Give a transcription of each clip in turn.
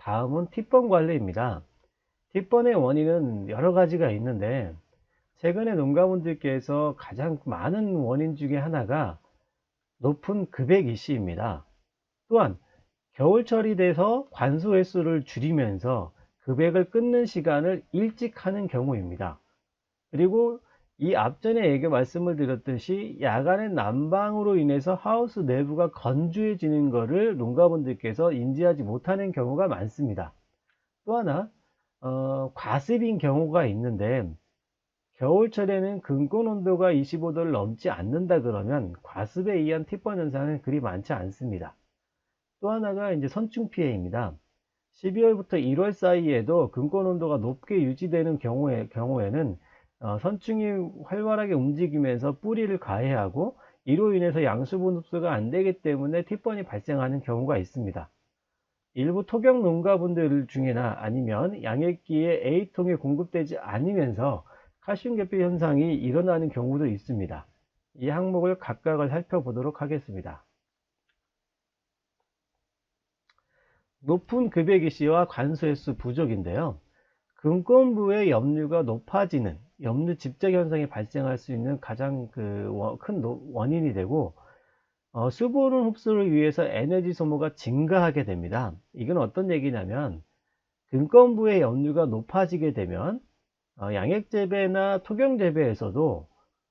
다음은 팁번 관리입니다. 팁번의 원인은 여러 가지가 있는데 최근에 농가분들께서 가장 많은 원인 중에 하나가 높은 급액 이씨입니다. 또한 겨울철이 돼서 관수 횟수를 줄이면서 급액을 끊는 시간을 일찍 하는 경우입니다. 그리고 이 앞전에 말씀을 드렸듯이 야간의 난방으로 인해서 하우스 내부가 건조해지는 것을 농가분들께서 인지하지 못하는 경우가 많습니다. 또 하나 과습인 경우가 있는데 겨울철에는 근권 온도가 25도를 넘지 않는다 그러면 과습에 의한 팁번 현상은 그리 많지 않습니다. 또 하나가 이제 선충 피해입니다. 12월부터 1월 사이에도 근권 온도가 높게 유지되는 경우에는 선충이 활발하게 움직이면서 뿌리를 가해하고 이로 인해서 양수분 흡수가 안 되기 때문에 팁번이 발생하는 경우가 있습니다. 일부 토경 농가분들 중이나 아니면 양액기에 A통이 공급되지 않으면서 칼슘 결핍 현상이 일어나는 경우도 있습니다. 이 항목을 각각을 살펴보도록 하겠습니다. 높은 급액이씨와 관수 횟수 부족인데요. 근권부의 염류가 높아지는 염류 집적 현상이 발생할 수 있는 가장 큰 원인이 되고 수분 흡수를 위해서 에너지 소모가 증가하게 됩니다. 이건 어떤 얘기냐면 근권부의 염류가 높아지게 되면 양액 재배나 토경 재배에서도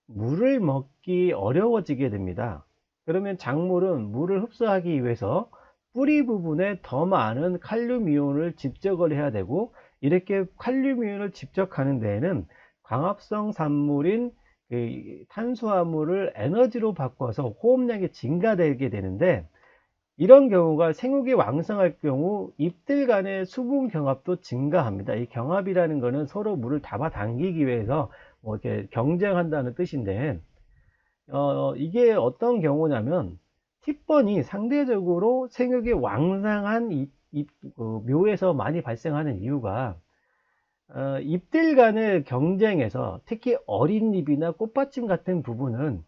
물을 먹기 어려워지게 됩니다. 그러면 작물은 물을 흡수하기 위해서 뿌리 부분에 더 많은 칼륨 이온을 집적을 해야 되고 이렇게 칼륨 이온을 집적하는 데에는 광합성 산물인 탄수화물을 에너지로 바꿔서 호흡량이 증가되게 되는데 이런 경우가 생육이 왕성할 경우 잎들 간의 수분 경합도 증가합니다. 이 경합이라는 것은 서로 물을 잡아당기기 위해서 뭐 이렇게 경쟁한다는 뜻인데 이게 어떤 경우냐면 팁번이 상대적으로 생육이 왕성한 묘에서 많이 발생하는 이유가 잎들 간의 경쟁에서 특히 어린 잎이나 꽃받침 같은 부분은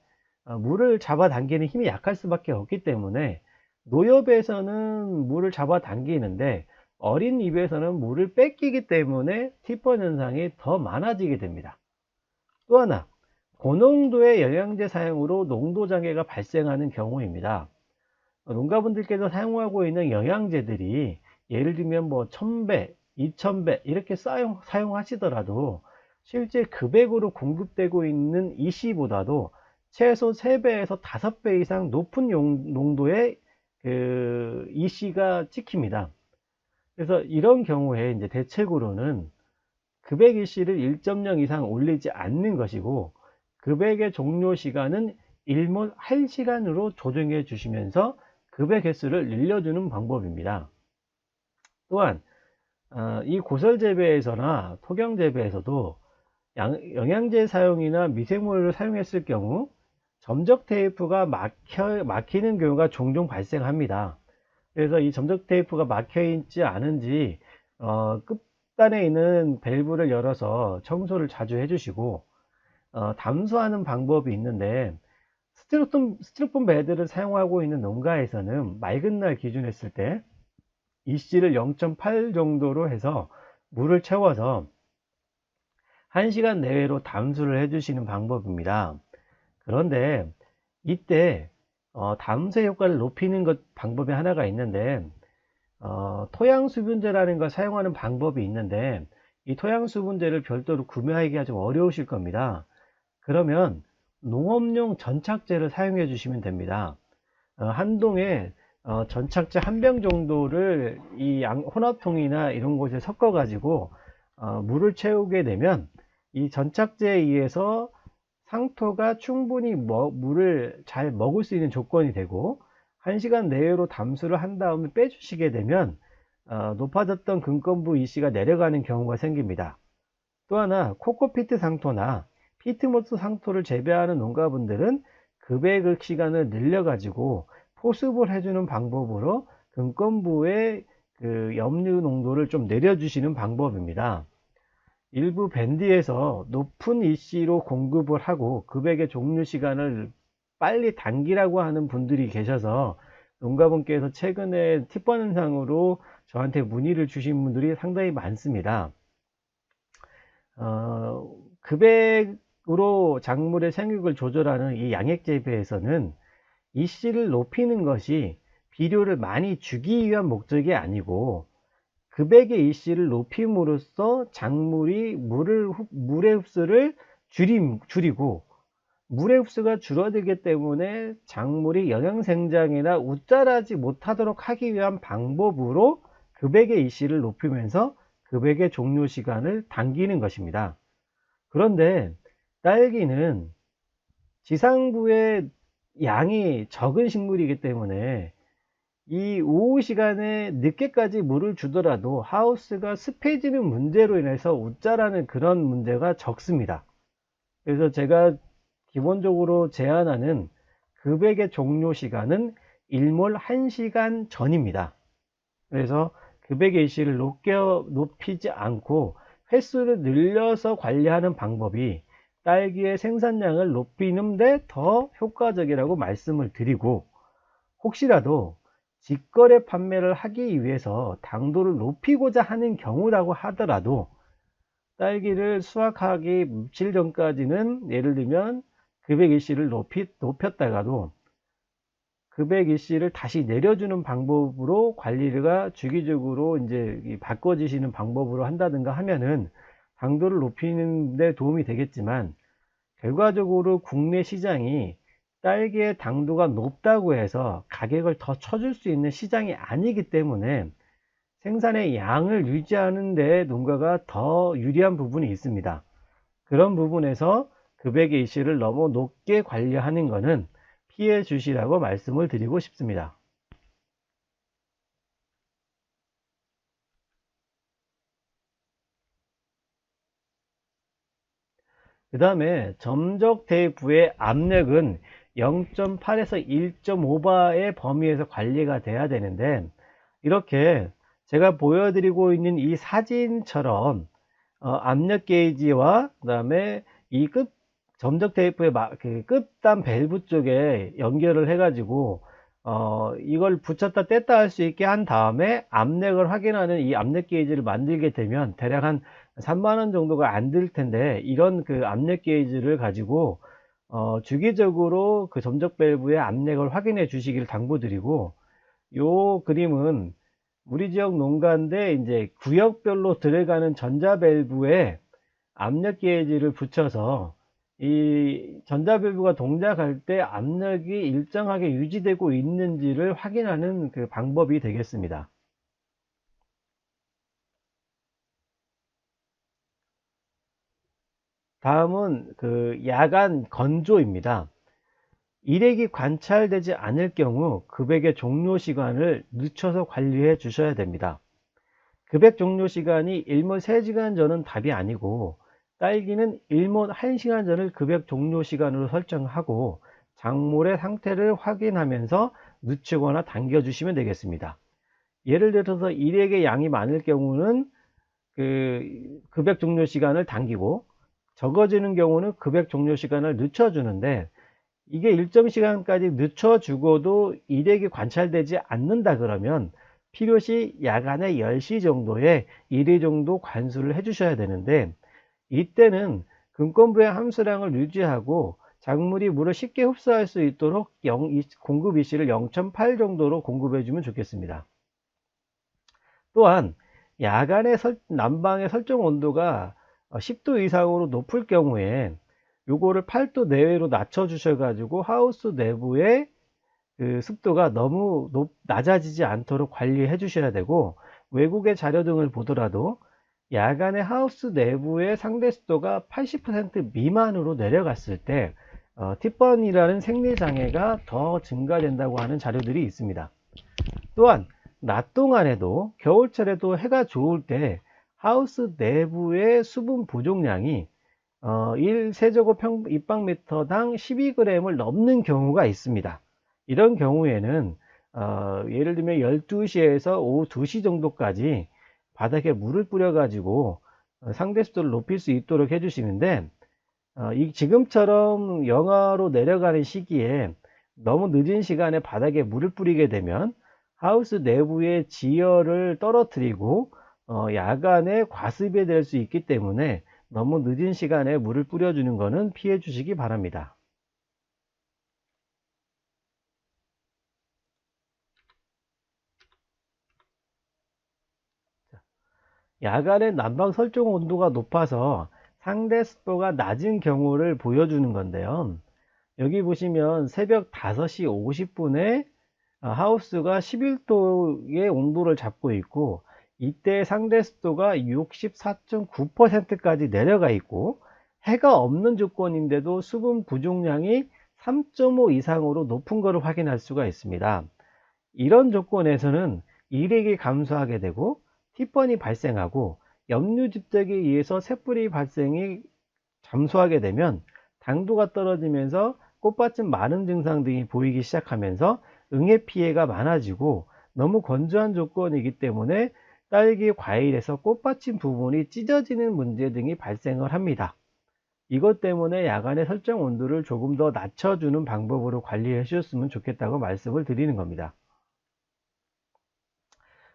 물을 잡아당기는 힘이 약할 수밖에 없기 때문에 노엽에서는 물을 잡아당기는데 어린 잎에서는 물을 뺏기기 때문에 팁번 현상이 더 많아지게 됩니다. 또 하나 고농도의 영양제 사용으로 농도 장애가 발생하는 경우입니다. 농가분들께서 사용하고 있는 영양제들이 예를 들면 뭐 1000배, 2000배 이렇게 사용하시더라도 실제 급액으로 공급되고 있는 이씨보다도 최소 3배에서 5배 이상 높은 농도의 이씨가 찍힙니다. 그래서 이런 경우에 이제 대책으로는 급액 이씨를 1.0 이상 올리지 않는 것이고 급액의 종료 시간은 1몰 1시간으로 조정해 주시면서 급액 횟수를 늘려주는 방법입니다. 또한 이 고설 재배에서나 토경 재배에서도 영양제 사용이나 미생물을 사용했을 경우 점적 테이프가 막히는 경우가 종종 발생합니다. 그래서 이 점적 테이프가 막혀 있지 않은지 끝단에 있는 밸브를 열어서 청소를 자주 해주시고 담수하는 방법이 있는데 스티로폼 배드를 사용하고 있는 농가에서는 맑은 날 기준했을 때 EC를 0.8 정도로 해서 물을 채워서 1시간 내외로 담수를 해주시는 방법입니다. 그런데 이때 담수의 효과를 높이는 방법이 하나가 있는데 토양수분제라는 걸 사용하는 방법이 있는데 이 토양수분제를 별도로 구매하기가 좀 어려우실 겁니다. 그러면 농업용 전착제를 사용해 주시면 됩니다. 한동에 전착제 1병 정도를 이 혼합통이나 이런 곳에 섞어 가지고 물을 채우게 되면 이 전착제에 의해서 상토가 충분히 물을 잘 먹을 수 있는 조건이 되고 1시간 내외로 담수를 한 다음에 빼주시게 되면 높아졌던 근권부 이씨가 내려가는 경우가 생깁니다. 또 하나 코코피트 상토나 피트모스 상토를 재배하는 농가분들은 급액 시간을 늘려 가지고 포습을 해주는 방법으로 근권부의 염류 농도를 좀 내려주시는 방법입니다. 일부 밴드에서 높은 EC로 공급을 하고 급액의 종료 시간을 빨리 당기라고 하는 분들이 계셔서 농가분께서 최근에 팁번상으로 저한테 문의를 주신 분들이 상당히 많습니다. 급액으로 작물의 생육을 조절하는 이 양액 재배에서는 이 씨를 높이는 것이 비료를 많이 주기 위한 목적이 아니고 급액의 이 씨를 높임으로써 작물이 물의 흡수를 줄이고 물의 흡수가 줄어들기 때문에 작물이 영양생장이나 웃자라지 못하도록 하기 위한 방법으로 급액의 이 씨를 높이면서 급액의 종료 시간을 당기는 것입니다. 그런데 딸기는 지상부의 양이 적은 식물이기 때문에 이 오후 시간에 늦게까지 물을 주더라도 하우스가 습해지는 문제로 인해서 웃자라는 그런 문제가 적습니다. 그래서 제가 기본적으로 제안하는 급액의 종료 시간은 일몰 1시간 전입니다. 그래서 급액의 일시를 높이지 않고 횟수를 늘려서 관리하는 방법이 딸기의 생산량을 높이는 데 더 효과적이라고 말씀을 드리고, 혹시라도 직거래 판매를 하기 위해서 당도를 높이고자 하는 경우라고 하더라도 딸기를 수확하기 며칠 전까지는 예를 들면 급액일시를 높였다가도 급액일시를 다시 내려주는 방법으로 관리가 주기적으로 이제 바꿔지시는 방법으로 한다든가 하면은 당도를 높이는 데 도움이 되겠지만, 결과적으로 국내 시장이 딸기의 당도가 높다고 해서 가격을 더 쳐줄 수 있는 시장이 아니기 때문에 생산의 양을 유지하는 데 농가가 더 유리한 부분이 있습니다. 그런 부분에서 급액의 이슈를 너무 높게 관리하는 것은 피해 주시라고 말씀을 드리고 싶습니다. 그 다음에 점적 대부의 압력은 0.8에서 1.5바의 범위에서 관리가 돼야 되는데, 이렇게 제가 보여드리고 있는 이 사진처럼 압력 게이지와 그 다음에 이 점적 테이프의 그 끝단 밸브 쪽에 연결을 해 가지고 이걸 붙였다 뗐다 할 수 있게 한 다음에 압력을 확인하는 이 압력 게이지를 만들게 되면 대략 한 3만원 정도가 안 들 텐데, 이런 그 압력 게이지를 가지고 주기적으로 그 점적 밸브의 압력을 확인해 주시기를 당부드리고, 요 그림은 우리 지역 농가인데 이제 구역별로 들어가는 전자 밸브에 압력 게이지를 붙여서 이 전자 밸브가 동작할 때 압력이 일정하게 유지되고 있는지를 확인하는 그 방법이 되겠습니다. 다음은 그 야간 건조입니다. 일액이 관찰되지 않을 경우 급액의 종료 시간을 늦춰서 관리해 주셔야 됩니다. 급액 종료 시간이 일몰 3시간 전은 답이 아니고, 딸기는 일몰 1시간 전을 급액 종료 시간으로 설정하고 작물의 상태를 확인하면서 늦추거나 당겨 주시면 되겠습니다. 예를 들어서 일액의 양이 많을 경우는 그 급액 종료 시간을 당기고, 적어지는 경우는 급액 종료 시간을 늦춰 주는데, 이게 일정 시간까지 늦춰 주고도 일액이 관찰되지 않는다 그러면 필요시 야간에 10시 정도에 1회 정도 관수를 해 주셔야 되는데, 이때는 금권부의 함수량을 유지하고 작물이 물을 쉽게 흡수할 수 있도록 공급 일시를 0.8 정도로 공급해 주면 좋겠습니다. 또한 야간의 난방의 설정 온도가 10도 이상으로 높을 경우에 요거를 8도 내외로 낮춰 주셔 가지고 하우스 내부의 그 습도가 너무 낮아지지 않도록 관리해 주셔야 되고, 외국의 자료 등을 보더라도 야간에 하우스 내부의 상대 습도가 80% 미만으로 내려갔을 때 팁번이라는 생리장애가 더 증가된다고 하는 자료들이 있습니다. 또한 낮 동안에도 겨울철에도 해가 좋을 때 하우스 내부의 수분 부족량이 1세제곱 입방미터당 12g을 넘는 경우가 있습니다. 이런 경우에는 예를 들면 12시에서 오후 2시 정도까지 바닥에 물을 뿌려 가지고 상대 습도를 높일 수 있도록 해 주시는데, 지금처럼 영하로 내려가는 시기에 너무 늦은 시간에 바닥에 물을 뿌리게 되면 하우스 내부의 지열을 떨어뜨리고 야간에 과습이 될 수 있기 때문에 너무 늦은 시간에 물을 뿌려주는 것은 피해 주시기 바랍니다. 야간에 난방 설정 온도가 높아서 상대 습도가 낮은 경우를 보여주는 건데요. 여기 보시면 새벽 5시 50분에 하우스가 11도의 온도를 잡고 있고, 이때 상대 습도가 64.9%까지 내려가 있고, 해가 없는 조건인데도 수분 부족량이 3.5 이상으로 높은 것을 확인할 수가 있습니다. 이런 조건에서는 일액이 감소하게 되고 티번이 발생하고 염류 집적에 의해서 새뿌리 발생이 잠소하게 되면 당도가 떨어지면서 꽃받침 마른 증상 등이 보이기 시작하면서 응애 피해가 많아지고, 너무 건조한 조건이기 때문에 딸기 과일에서 꽃받침 부분이 찢어지는 문제 등이 발생을 합니다. 이것 때문에 야간에 설정 온도를 조금 더 낮춰주는 방법으로 관리해 주셨으면 좋겠다고 말씀을 드리는 겁니다.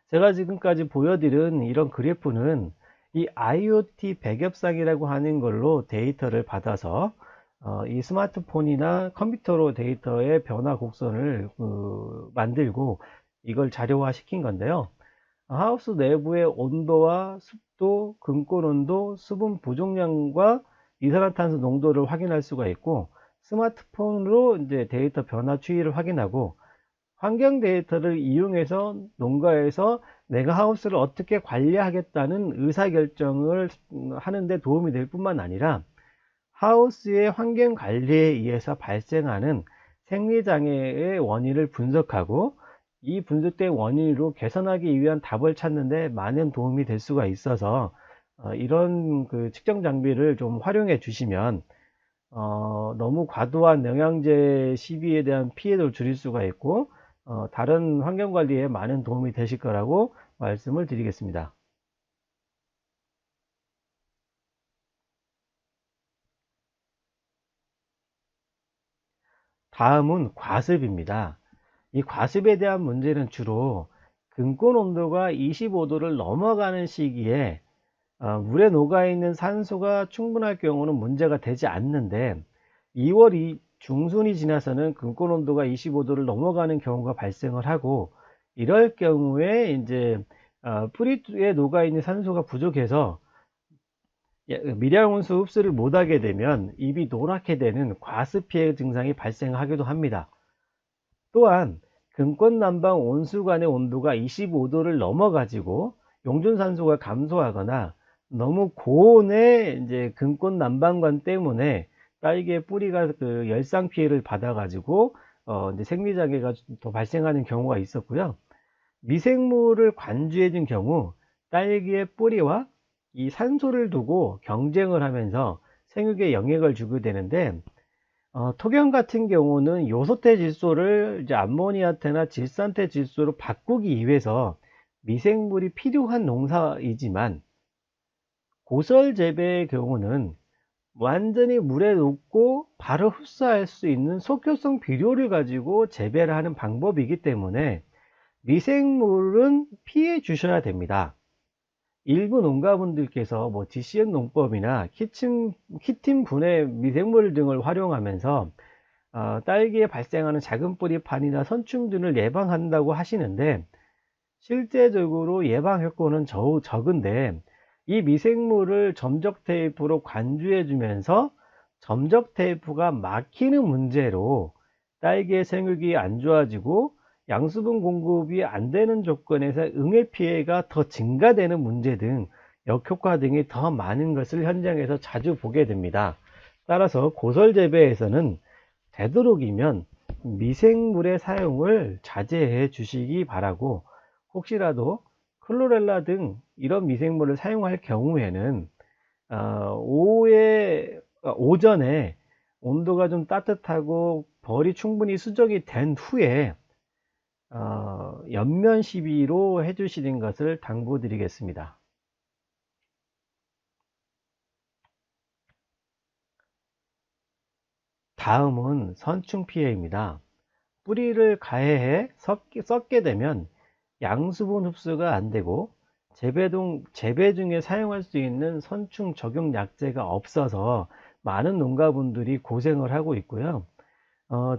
제가 지금까지 보여드린 이런 그래프는 이 IoT 배겹상이라고 하는 걸로 데이터를 받아서 이 스마트폰이나 컴퓨터로 데이터의 변화 곡선을 만들고 이걸 자료화 시킨 건데요. 하우스 내부의 온도와 습도, 근골 온도, 수분 부족량과 이산화탄소 농도를 확인할 수가 있고, 스마트폰으로 이제 데이터 변화 추이를 확인하고, 환경 데이터를 이용해서 농가에서 내가 하우스를 어떻게 관리하겠다는 의사결정을 하는 데 도움이 될 뿐만 아니라, 하우스의 환경 관리에 의해서 발생하는 생리장애의 원인을 분석하고 이 분석된 원인으로 개선하기 위한 답을 찾는 데 많은 도움이 될 수가 있어서, 이런 그 측정 장비를 좀 활용해 주시면 너무 과도한 영양제 시비에 대한 피해를 줄일 수가 있고, 다른 환경 관리에 많은 도움이 되실 거라고 말씀을 드리겠습니다. 다음은 과습입니다. 이 과습에 대한 문제는 주로 근골 온도가 25도를 넘어가는 시기에 물에 녹아있는 산소가 충분할 경우는 문제가 되지 않는데, 2월 중순이 지나서는 근골 온도가 25도를 넘어가는 경우가 발생을 하고, 이럴 경우에 이제 뿌리에 녹아있는 산소가 부족해서 미량온수 흡수를 못하게 되면 잎이 노랗게 되는 과습 피해 증상이 발생하기도 합니다. 또한 근권 난방 온수관의 온도가 25도를 넘어 가지고 용존산소가 감소하거나 너무 고온의 이제 근권 난방관 때문에 딸기의 뿌리가 그 열상 피해를 받아 가지고 이제 생리장애가 더 발생하는 경우가 있었고요. 미생물을 관주해 준 경우 딸기의 뿌리와 이 산소를 두고 경쟁을 하면서 생육에 영향을 주게 되는데, 토경 같은 경우는 요소태 질소를 이제 암모니아태나 질산태 질소로 바꾸기 위해서 미생물이 필요한 농사이지만, 고설 재배의 경우는 완전히 물에 녹고 바로 흡수할 수 있는 속효성 비료를 가지고 재배를 하는 방법이기 때문에 미생물은 피해 주셔야 됩니다. 일부 농가분들께서 뭐 DCN 농법이나 키틴 분해 미생물 등을 활용하면서 딸기에 발생하는 작은 뿌리판이나 선충들을 예방한다고 하시는데, 실제적으로 예방 효과는 적은데, 이 미생물을 점적 테이프로 관주해 주면서 점적 테이프가 막히는 문제로 딸기의 생육이 안 좋아지고 양수분 공급이 안 되는 조건에서 응애 피해가 더 증가되는 문제 등 역효과 등이 더 많은 것을 현장에서 자주 보게 됩니다. 따라서 고설 재배에서는 되도록이면 미생물의 사용을 자제해 주시기 바라고, 혹시라도 클로렐라 등 이런 미생물을 사용할 경우에는 오전에 온도가 좀 따뜻하고 벌이 충분히 수정이 된 후에 옆면 시비로 해주시는 것을 당부드리겠습니다. 다음은 선충 피해입니다. 뿌리를 가해해 썩게 되면 양수분 흡수가 안 되고 재배 중에 사용할 수 있는 선충 적용 약제가 없어서 많은 농가분들이 고생을 하고 있고요.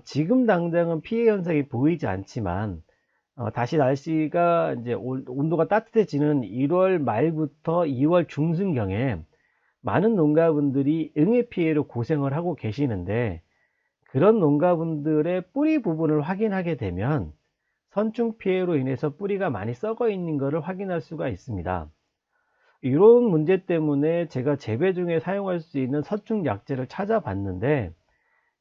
지금 당장은 피해 현상이 보이지 않지만 다시 날씨가 이제 온도가 따뜻해지는 1월 말부터 2월 중순경에 많은 농가분들이 응애 피해로 고생을 하고 계시는데, 그런 농가분들의 뿌리 부분을 확인하게 되면 선충 피해로 인해서 뿌리가 많이 썩어 있는 것을 확인할 수가 있습니다. 이런 문제 때문에 제가 재배 중에 사용할 수 있는 선충 약제를 찾아봤는데,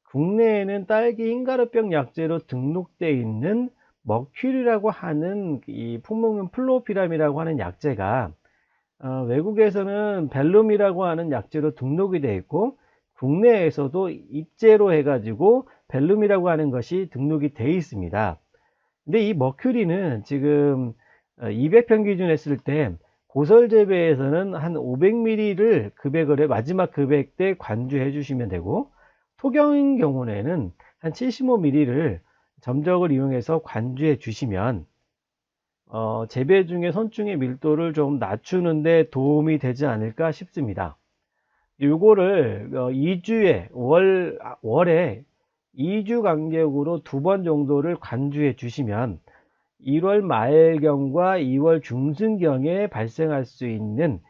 국내에는 딸기 흰가루병 약제로 등록되어 있는 머큐리라고 하는 이 품목명 플로피람이라고 하는 약제가 외국에서는 벨룸이라고 하는 약제로 등록이 되어 있고, 국내에서도 입제로 해가지고 벨룸이라고 하는 것이 등록이 되어 있습니다. 근데 이 머큐리는 지금 200평 기준 했을 때 고설 재배에서는 한 500ml를 급액을 마지막 급액 때 관주해 주시면 되고, 토경인 경우에는 한 75ml를 점적을 이용해서 관주해 주시면 재배 중에 선충의 밀도를 좀 낮추는 데 도움이 되지 않을까 싶습니다. 요거를 2주에 월에 2주 간격으로 2번 정도를 관주해 주시면 1월 말경과 2월 중순경에 발생할 수 있는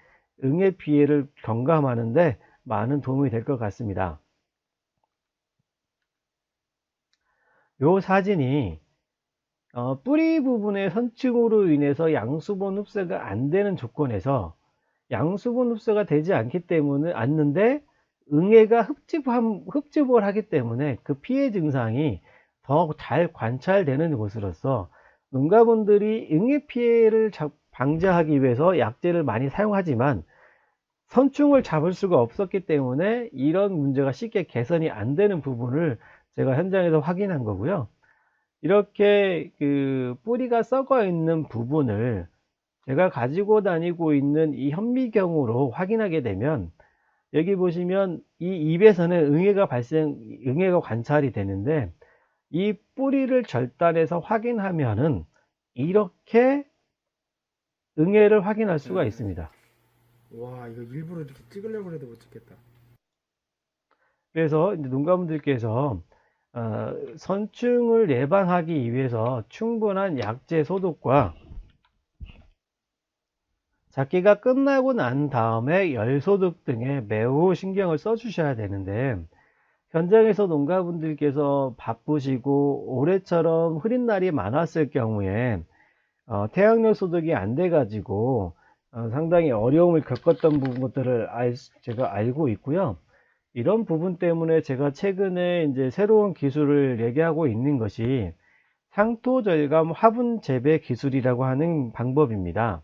응애 피해를 경감하는데 많은 도움이 될 것 같습니다. 요 사진이 뿌리 부분의 선충으로 인해서 양수분 흡수가 안 되는 조건에서 양수분 흡수가 되지 않는데 응애가 흡집을 하기 때문에 그 피해 증상이 더 잘 관찰되는 것으로서 농가분들이 응애 피해를 방지하기 위해서 약제를 많이 사용하지만 선충을 잡을 수가 없었기 때문에 이런 문제가 쉽게 개선이 안 되는 부분을 제가 현장에서 확인한 거고요. 이렇게 그 뿌리가 썩어 있는 부분을 제가 가지고 다니고 있는 이 현미경으로 확인하게 되면, 여기 보시면 이 잎에서는 응애가 관찰이 되는데, 이 뿌리를 절단해서 확인하면은 이렇게 응애를 확인할 수가 있습니다. 와, 이거 일부러 이렇게 찍으려고 해도 못 찍겠다. 그래서 이제 농가분들께서 선충을 예방하기 위해서 충분한 약제 소독과 작기가 끝나고 난 다음에 열소독 등에 매우 신경을 써 주셔야 되는데, 현장에서 농가분들께서 바쁘시고 올해처럼 흐린 날이 많았을 경우에 태양열 소독이 안 돼 가지고 상당히 어려움을 겪었던 부분들을 제가 알고 있고요. 이런 부분 때문에 제가 최근에 이제 새로운 기술을 얘기하고 있는 것이 상토 절감 화분 재배 기술이라고 하는 방법입니다.